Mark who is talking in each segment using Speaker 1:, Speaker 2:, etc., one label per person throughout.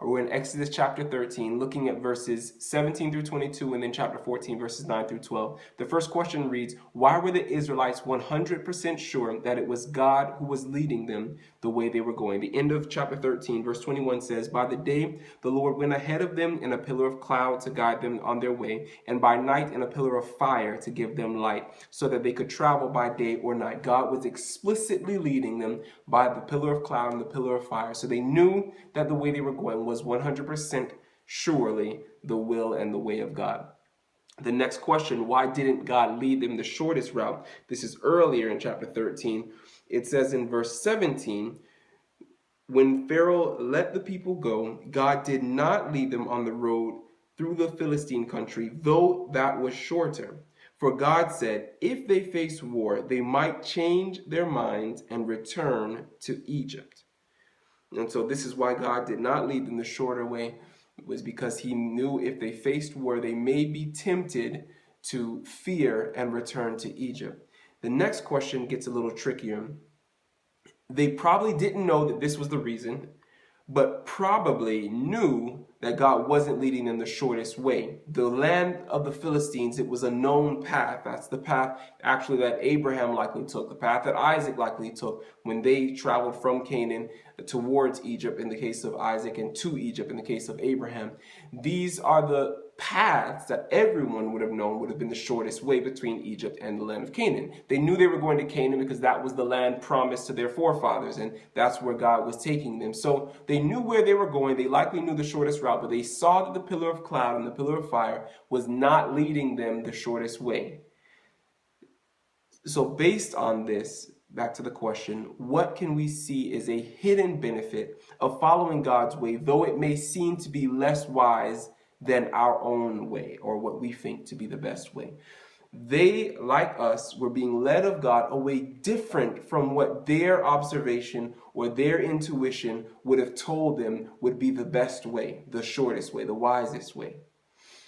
Speaker 1: We're in Exodus chapter 13, looking at verses 17 through 22, and then chapter 14, verses 9 through 12. The first question reads, why were the Israelites 100% sure that it was God who was leading them the way they were going? The end of chapter 13, verse 21 says, by the day the Lord went ahead of them in a pillar of cloud to guide them on their way, and by night in a pillar of fire to give them light, so that they could travel by day or night. God was explicitly leading them by the pillar of cloud and the pillar of fire. So they knew that the way they were going was 100% surely the will and the way of God. The next question, why didn't God lead them the shortest route? This is earlier in chapter 13. It says in verse 17, when Pharaoh let the people go, God did not lead them on the road through the Philistine country, though that was shorter. For God said, if they face war, they might change their minds and return to Egypt. And so this is why God did not lead them the shorter way. It was because he knew if they faced war, they may be tempted to fear and return to Egypt. The next question gets a little trickier. They probably didn't know that this was the reason, but probably knew that God wasn't leading them the shortest way. The land of the Philistines, it was a known path. That's the path actually that Abraham likely took, the path that Isaac likely took when they traveled from Canaan towards Egypt in the case of Isaac and to Egypt in the case of Abraham. These are the paths that everyone would have known would have been the shortest way between Egypt and the land of Canaan. They knew they were going to Canaan because that was the land promised to their forefathers, and that's where God was taking them. So they knew where they were going. They likely knew the shortest route, but they saw that the pillar of cloud and the pillar of fire was not leading them the shortest way. So based on this, back to the question, what can we see is a hidden benefit of following God's way, though it may seem to be less wise than our own way or what we think to be the best way? They, like us, were being led of God a way different from what their observation or their intuition would have told them would be the best way, the shortest way, the wisest way.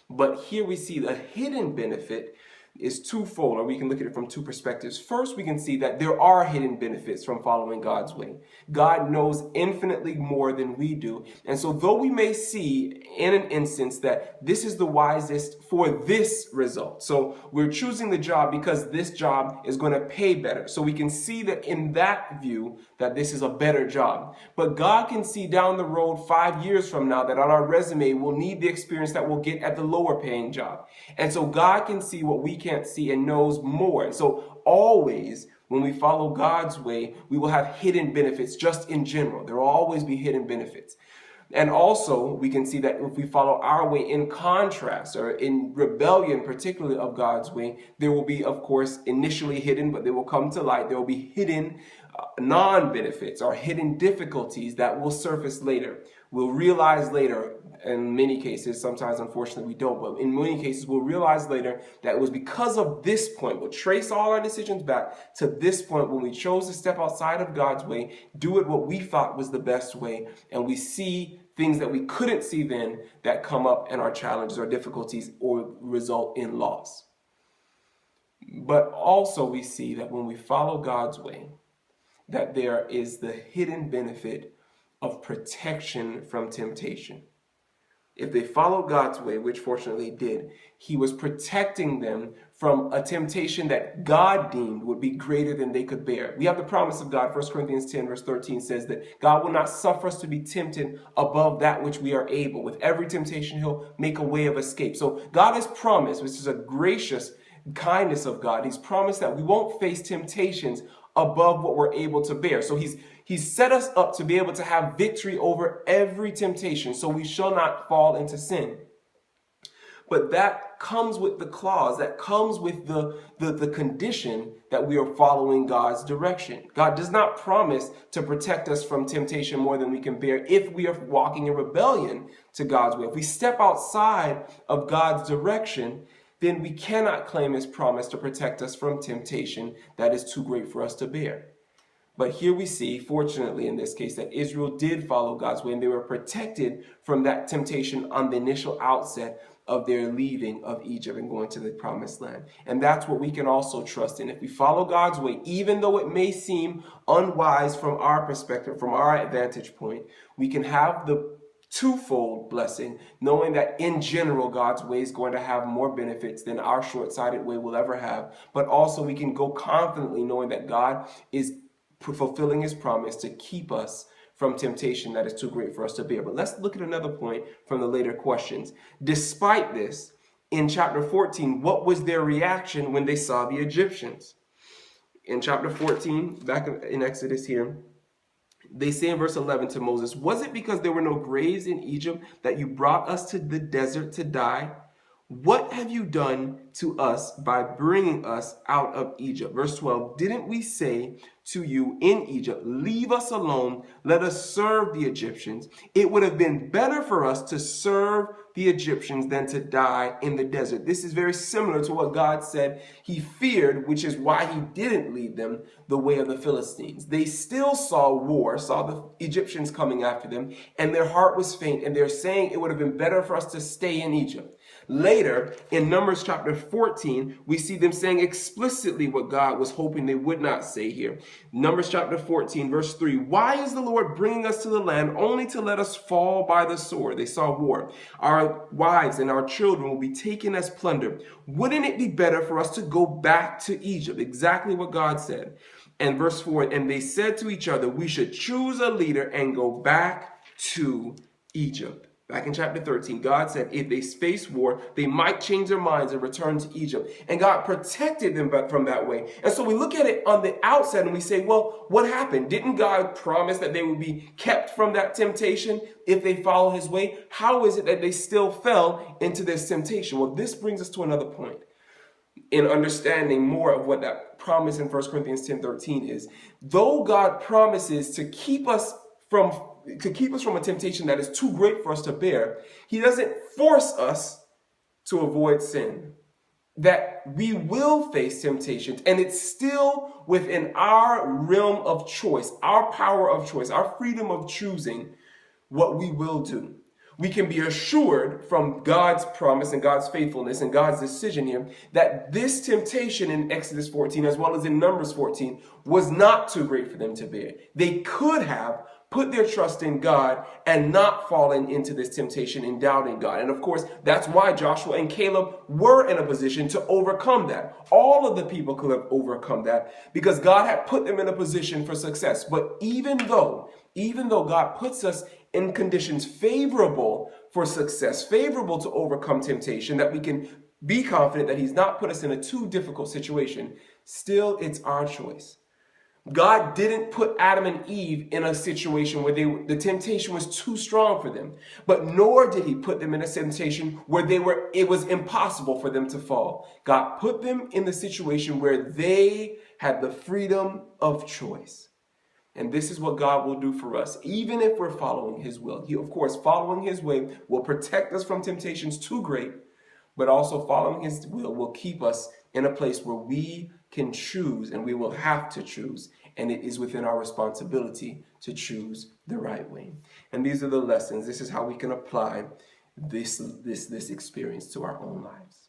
Speaker 1: But here we see the hidden benefit is twofold, or we can look at it from two perspectives. First, we can see that there are hidden benefits from following God's way. God knows infinitely more than we do. And so though we may see in an instance that this is the wisest for this result, so we're choosing the job because this job is going to pay better. So we can see that in that view that this is a better job. But God can see down the road 5 years from now that on our resume we'll need the experience that we'll get at the lower paying job. And so God can see what we can't see and knows more. And so always when we follow God's way, we will have hidden benefits just in general. There will always be hidden benefits. And also we can see that if we follow our way in contrast or in rebellion, particularly of God's way, there will be, of course, initially hidden, but they will come to light. There will be hidden non-benefits or hidden difficulties that will surface later. We'll realize later, in many cases, sometimes unfortunately we don't, but in many cases we'll realize later that it was because of this point. We'll trace all our decisions back to this point when we chose to step outside of God's way, do it what we thought was the best way, and we see things that we couldn't see then that come up in our challenges or difficulties or result in loss. But also we see that when we follow God's way, that there is the hidden benefit of protection from temptation. If they followed God's way, which fortunately did, he was protecting them from a temptation that God deemed would be greater than they could bear. We have the promise of God. 1 Corinthians 10 verse 13 says that God will not suffer us to be tempted above that which we are able. With every temptation, he'll make a way of escape. So God has promised, which is a gracious kindness of God. He's promised that we won't face temptations above what we're able to bear. So He's set us up to be able to have victory over every temptation, so we shall not fall into sin. But that comes with the clause, that comes with the condition that we are following God's direction. God does not promise to protect us from temptation more than we can bear if we are walking in rebellion to God's way. If we step outside of God's direction, then we cannot claim his promise to protect us from temptation that is too great for us to bear. But here we see, fortunately in this case, that Israel did follow God's way and they were protected from that temptation on the initial outset of their leaving of Egypt and going to the promised land. And that's what we can also trust in. If we follow God's way, even though it may seem unwise from our perspective, from our vantage point, we can have the twofold blessing, knowing that in general, God's way is going to have more benefits than our short-sighted way will ever have. But also we can go confidently knowing that God is fulfilling his promise to keep us from temptation that is too great for us to bear. But let's look at another point from the later questions. Despite this, in chapter 14, what was their reaction when they saw the Egyptians? In chapter 14, back in Exodus here, they say in verse 11 to Moses, was it because there were no graves in Egypt that you brought us to the desert to die? What have you done to us by bringing us out of Egypt? Verse 12, didn't we say to you in Egypt, leave us alone, let us serve the Egyptians? It would have been better for us to serve the Egyptians than to die in the desert. This is very similar to what God said he feared, which is why he didn't lead them the way of the Philistines. They still saw war, saw the Egyptians coming after them, and their heart was faint, and they're saying it would have been better for us to stay in Egypt. Later, in Numbers chapter 14, we see them saying explicitly what God was hoping they would not say here. Numbers chapter 14, verse 3, why is the Lord bringing us to the land only to let us fall by the sword? They saw war. Our wives and our children will be taken as plunder. Wouldn't it be better for us to go back to Egypt? Exactly what God said. And verse 4, and they said to each other, we should choose a leader and go back to Egypt. Back in chapter 13, God said if they face war, they might change their minds and return to Egypt. And God protected them from that way. And so we look at it on the outset and we say, well, what happened? Didn't God promise that they would be kept from that temptation if they follow his way? How is it that they still fell into this temptation? Well, this brings us to another point in understanding more of what that promise in 1 Corinthians 10:13 is. Though God promises to keep us from a temptation that is too great for us to bear, he doesn't force us to avoid sin. That we will face temptations, and it's still within our realm of choice, our power of choice, our freedom of choosing what we will do. We can be assured from God's promise and God's faithfulness and God's decision here that this temptation in Exodus 14 as well as in Numbers 14 was not too great for them to bear. They could have put their trust in God and not fallen into this temptation in doubting God. And of course, that's why Joshua and Caleb were in a position to overcome that. All of the people could have overcome that because God had put them in a position for success. But even though God puts us in conditions favorable for success, favorable to overcome temptation, that we can be confident that he's not put us in a too difficult situation, still it's our choice. God didn't put Adam and Eve in a situation where the temptation was too strong for them, but nor did he put them in a temptation where it was impossible for them to fall. God put them in the situation where they had the freedom of choice. And this is what God will do for us, even if we're following his will. He, of course, following his way will protect us from temptations too great, but also following his will keep us in a place where we can choose, and we will have to choose, and it is within our responsibility to choose the right way. And these are the lessons. This is how we can apply this experience to our own lives.